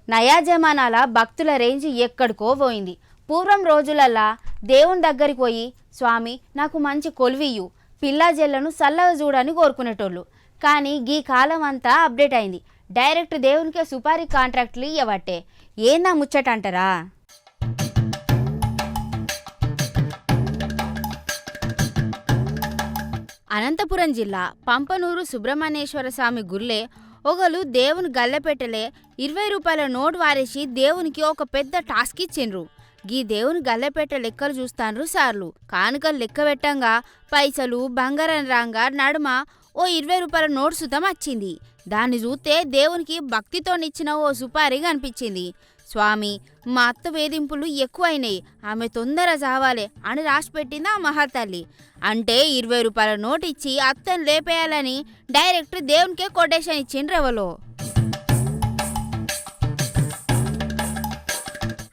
నయా జమానాల భక్తుల రేంజ్ ఎక్కడికో పోయింది. పూర్వం రోజులల్లా దేవుని దగ్గరికి పోయి స్వామి నాకు మంచి కొలువియు పిల్లా జల్లను సల్లగా చూడని కోరుకునేటోళ్ళు. కానీ గీ కాలం అంతా అప్డేట్ అయింది. డైరెక్ట్ దేవునికే సుపారీ కాంట్రాక్ట్లు ఇవ్వబట్టే. ఏందా ముచ్చట అంటారా? అనంతపురం జిల్లా పంపనూరు సుబ్రహ్మణ్యేశ్వర స్వామి గుళ్ళే ఒకరు దేవుని గల్లెపెట్టలే 20 రూపాయల నోటు వారేసి దేవునికి ఒక పెద్ద టాస్క్ ఇచ్చిండ్రు. గీ దేవుని గల్లెపెట్ట లెక్కలు చూస్తాన్రు సార్లు. కానుకలు లెక్క పెట్టంగా పైసలు బంగారం రాంగా నడుమ ఓ 20 రూపాయల నోటు సుతం వచ్చింది. దాన్ని చూస్తే దేవునికి భక్తితోనిచ్చిన ఓ సుపారీ కనిపించింది. స్వామి మా అత్త వేధింపులు ఎక్కువైనాయి, ఆమె తొందర చావాలే అని రాసిపెట్టింది ఆ మహాతల్లి. అంటే 20 రూపాయల నోటు ఇచ్చి అత్తను లేపేయాలని డైరెక్ట్ దేవునికే కొటేషన్ ఇచ్చిండ్రెవలో.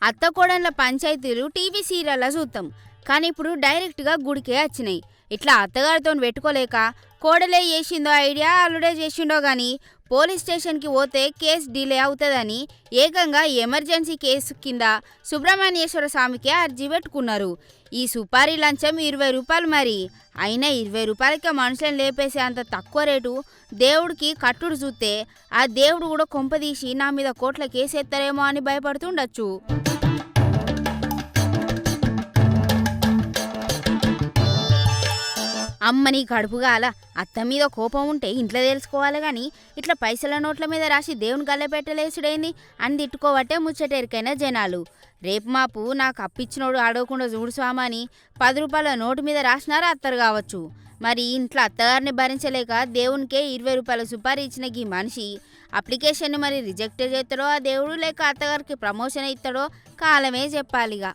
అత్త కోడన్ల పంచాయతీలు టీవీ సీరియల్లా చూస్తాం, కానీ ఇప్పుడు డైరెక్ట్గా గుడికే వచ్చినాయి. ఇట్లా అత్తగారితో పెట్టుకోలేక కోడలే చేసిందో ఐడియా అల్లుడే చేసిండో గాని పోలీస్ స్టేషన్కి పోతే కేసు డిలే అవుతుందని ఏకంగా ఎమర్జెన్సీ కేసు కింద సుబ్రహ్మణ్యేశ్వర స్వామికి అర్జీ పెట్టుకున్నారు. ఈ సుపారీ లంచం 20 రూపాయలు. మరి అయినా 20 రూపాయలకి మనుషులను లేపేసే అంత తక్కువ రేటు దేవుడికి కట్టుడు చూస్తే ఆ దేవుడు కూడా కొంపదీసి నా మీద కోట్ల కేసేస్తారేమో అని భయపడుతుండొచ్చు. అమ్మని కడుపుగాల అత్త మీద కోపం ఉంటే ఇంట్లో తెలుసుకోవాలి కానీ ఇట్లా పైసల నోట్ల మీద రాసి దేవుని గల్లెపెట్టలేసుడేంది అని తిట్టుకోవట్టే ముచ్చటెరికైన జనాలు. రేపు మాపు నాకు అప్పిచ్చినోడు అడగకుండా చూడు స్వామని 10 రూపాయల నోటు మీద రాసినారా అత్తరు కావచ్చు. మరి ఇంట్లో అత్తగారిని భరించలేక దేవునికే 20 రూపాయల సుపారీ ఇచ్చిన ఈ మనిషి అప్లికేషన్ని మరి రిజెక్ట్ చేస్తాడో ఆ దేవుడు, లేక అత్తగారికి ప్రమోషన్ ఇస్తాడో కాలమే చెప్పాలిగా.